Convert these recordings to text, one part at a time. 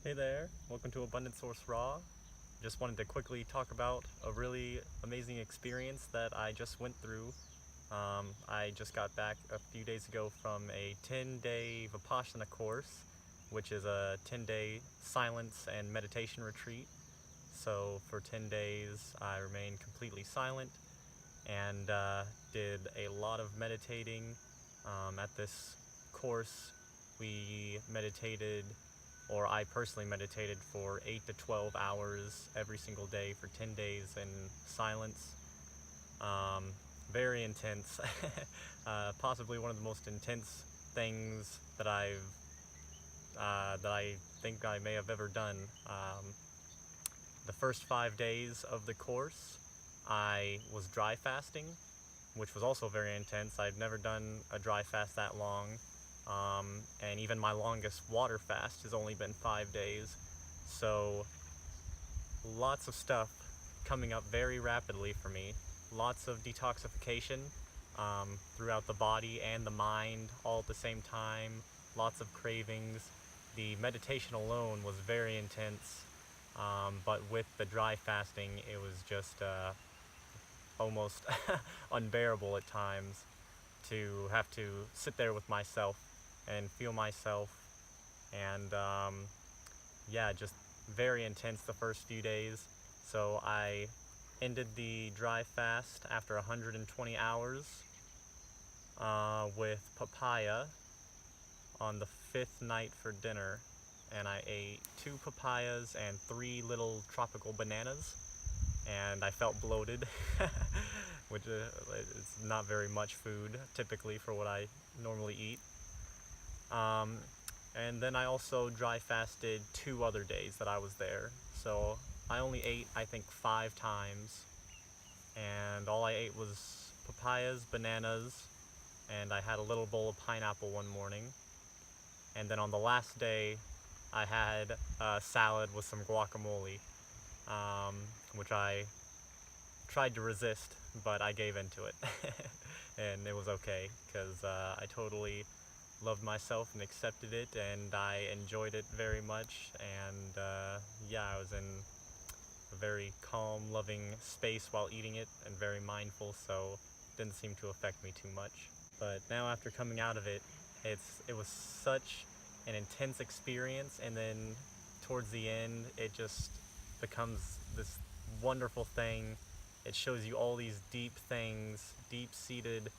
Hey there, welcome to Abundant Source Raw. Just wanted to quickly talk about a really amazing experience that I just went through. I just got back a few days ago from a 10-day Vipassana course, which is a 10-day silence and meditation retreat. So for 10 days, I remained completely silent and did a lot of meditating. At this course, we meditated, or I personally meditated for 8 to 12 hours every single day for 10 days in silence. Um, Very intense. Possibly one of the most intense things that I think I may have ever done. The first 5 days of the course, I was dry fasting, which was also very intense. I've never done a dry fast that long, and even my longest water fast has only been 5 days. So lots of stuff coming up very rapidly for me. Lots of detoxification throughout the body and the mind all at the same time. Lots of cravings. The meditation alone was very intense, but with the dry fasting, it was just almost unbearable at times to have to sit there with myself and feel myself. And yeah, just very intense the first few days. So I ended the dry fast after 120 hours with papaya on the fifth night for dinner. And I ate 2 papayas and 3 little tropical bananas. And I felt bloated, which is not very much food typically for what I normally eat. Um, and then I also dry fasted 2 other days that I was there. So I only ate, I think, 5 times. And all I ate was papayas, bananas, and I had a little bowl of pineapple one morning. And then on the last day, I had a salad with some guacamole, um, which I tried to resist, but I gave into it. And it was okay, because I totally loved myself and accepted it, and I enjoyed it very much. And yeah, I was in a very calm, loving space while eating it, and very mindful, so it didn't seem to affect me too much. But now, after coming out of it, it was such an intense experience, and then towards the end, it just becomes this wonderful thing. It shows you all these deep things, deep-seated,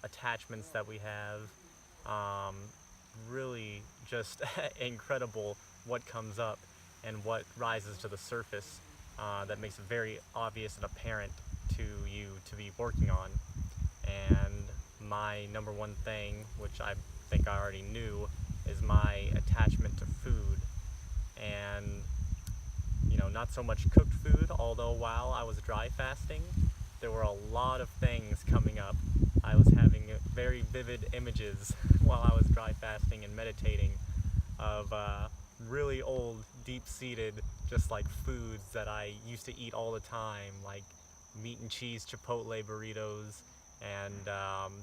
attachments that we have. Um, Really just incredible what comes up and what rises to the surface, that makes it very obvious and apparent to you to be working on. And my number one thing, which I think I already knew, is my attachment to food. And not so much cooked food, although while I was dry fasting, there were a lot of things coming up. I was having very vivid images while I was dry fasting and meditating of really old, deep-seated, just like foods that I used to eat all the time, like meat and cheese Chipotle burritos, and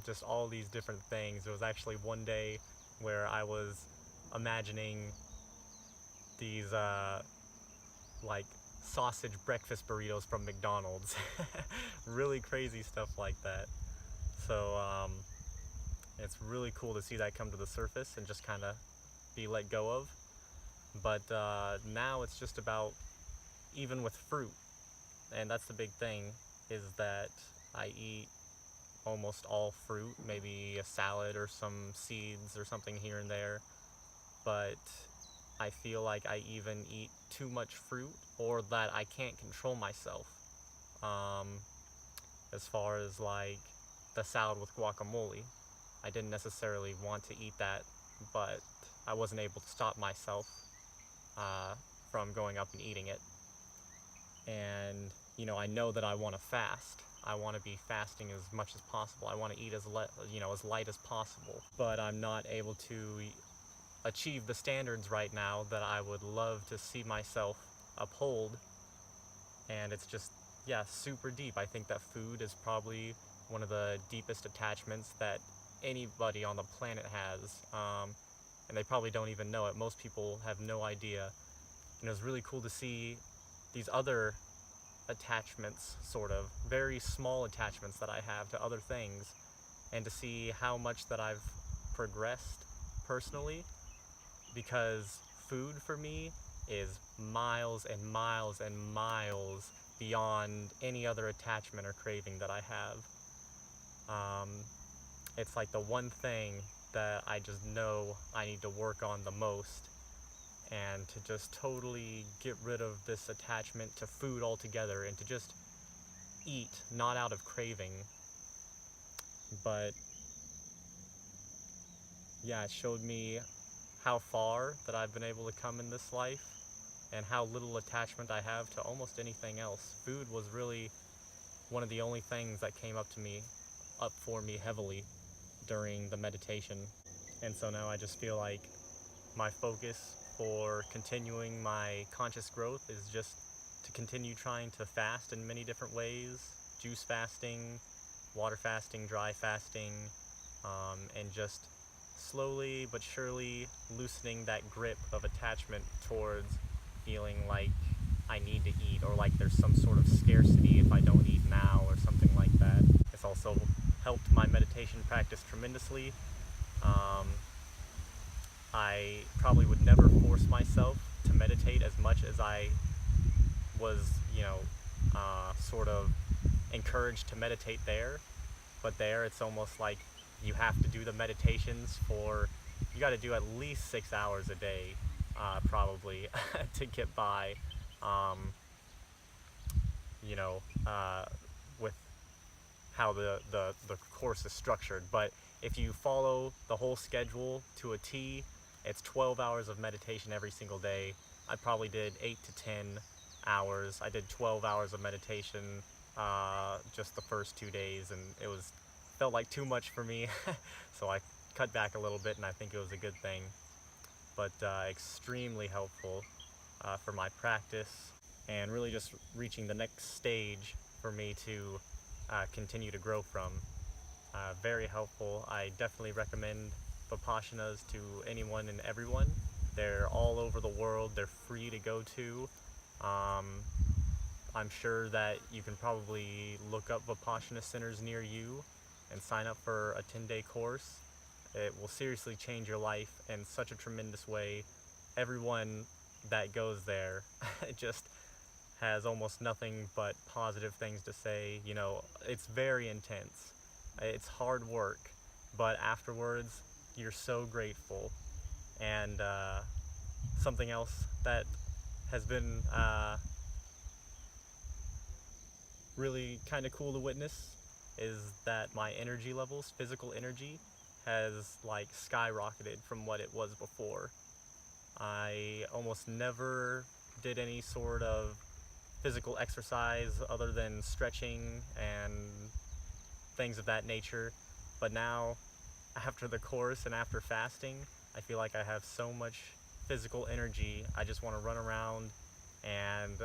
just all these different things. There was actually one day where I was imagining these like sausage breakfast burritos from McDonald's. Really crazy stuff like that. So it's really cool to see that come to the surface and just kind of be let go of. But now it's just about, even with fruit, and that's the big thing, is that I eat almost all fruit, maybe a salad or some seeds or something here and there. But I feel like I even eat too much fruit, or that I can't control myself. Um, as far as like the salad with guacamole, I didn't necessarily want to eat that, but I wasn't able to stop myself uh, from going up and eating it. And I know that I want to fast. I want to be fasting as much as possible. I want to eat as as light as possible. But I'm not able to achieve the standards right now that I would love to see myself uphold. And it's just, yeah, super deep. I think that food is probably one of the deepest attachments that anybody on the planet has. and they probably don't even know it. Most people have no idea. And it was really cool to see these other attachments, sort of very small attachments that I have to other things, and to see how much that I've progressed personally, because food for me is miles and miles and miles beyond any other attachment or craving that I have. It's like the one thing that I just know I need to work on the most, and to just totally get rid of this attachment to food altogether, and to just eat, not out of craving, but yeah, it showed me how far that I've been able to come in this life, and how little attachment I have to almost anything else. Food was really one of the only things that came up for me heavily during the meditation. And so now I just feel like my focus for continuing my conscious growth is just to continue trying to fast in many different ways: juice fasting, water fasting, dry fasting, and just slowly but surely loosening that grip of attachment towards feeling like I need to eat, or like there's some sort of scarcity if I don't eat now, or something like that. It's also helped my meditation practice tremendously. I probably would never force myself to meditate as much as I was, sort of encouraged to meditate there. But there, it's almost like you have to do the meditations you got to do at least 6 hours a day, probably, to get by, with how the course is structured. But if you follow the whole schedule to a T, it's 12 hours of meditation every single day. I probably did 8 to 10 hours. I did 12 hours of meditation just the first 2 days, and it felt like too much for me. So I cut back a little bit, and I think it was a good thing. But extremely helpful for my practice, and really just reaching the next stage for me to continue to grow from. Very helpful. I definitely recommend Vipassanas to anyone and everyone. They're all over the world. They're free to go to. I'm sure that you can probably look up Vipassana centers near you and sign up for a 10-day course. It will seriously change your life in such a tremendous way. Everyone that goes there just has almost nothing but positive things to say. It's very intense. It's hard work, but afterwards, you're so grateful. And something else that has been really kind of cool to witness is that my energy levels, physical energy, has skyrocketed from what it was before. I almost never did any sort of physical exercise other than stretching and things of that nature. But now, after the course and after fasting, I feel like I have so much physical energy. I just want to run around and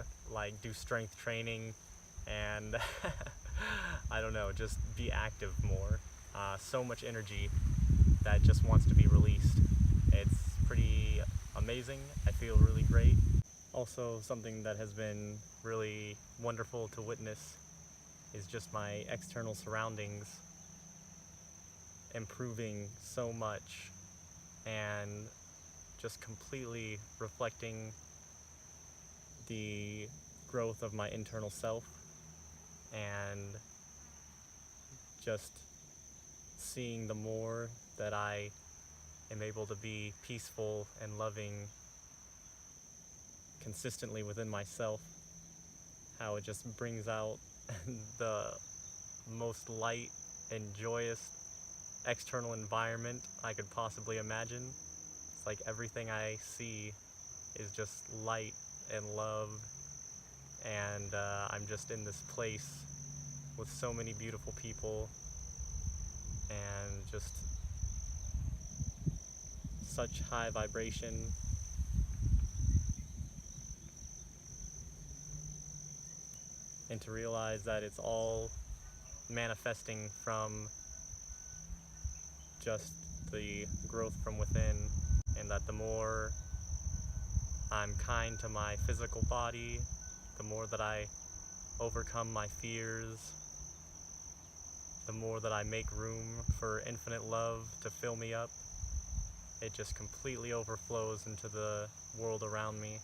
do strength training and I don't know, just be active more. So much energy that just wants to be released. It's pretty amazing. I feel really great. Also, something that has been really wonderful to witness is just my external surroundings improving so much, and just completely reflecting the growth of my internal self, and just seeing the more that I am able to be peaceful and loving consistently within myself, how it just brings out the most light and joyous external environment I could possibly imagine. It's like everything I see is just light and love, and I'm just in this place with so many beautiful people, and just such high vibration. And to realize that it's all manifesting from just the growth from within, and and that the more I'm kind to my physical body, the more that I overcome my fears, the more that I make room for infinite love to fill me up, it just completely overflows into the world around me.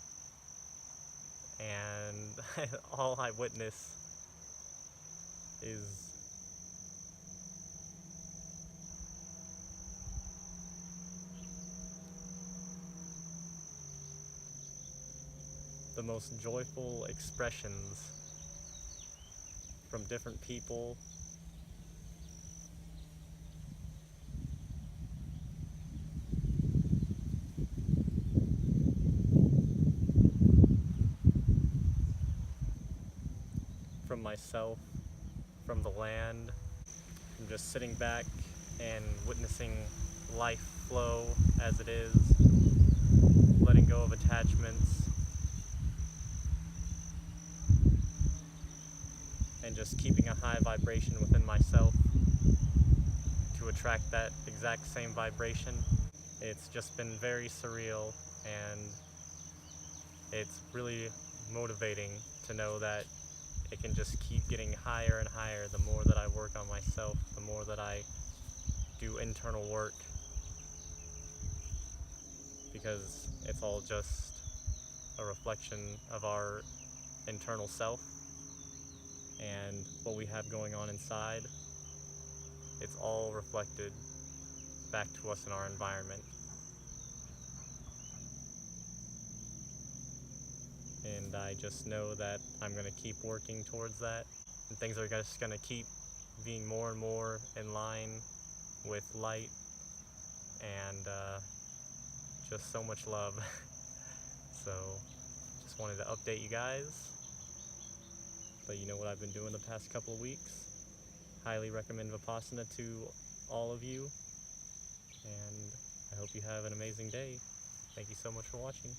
And all I witness is the most joyful expressions from different people, from myself, from the land, from just sitting back and witnessing life flow as it is, letting go of attachments, and just keeping a high vibration within myself to attract that exact same vibration. It's just been very surreal, and it's really motivating to know that it can just keep getting higher and higher the more that I work on myself, the more that I do internal work, because it's all just a reflection of our internal self and what we have going on inside. It's all reflected back to us in our environment. And I just know that I'm going to keep working towards that, and things are just going to keep being more and more in line with light and just so much love. So just wanted to update you guys, let you know what I've been doing the past couple of weeks. Highly recommend Vipassana to all of you, and I hope you have an amazing day. Thank you so much for watching.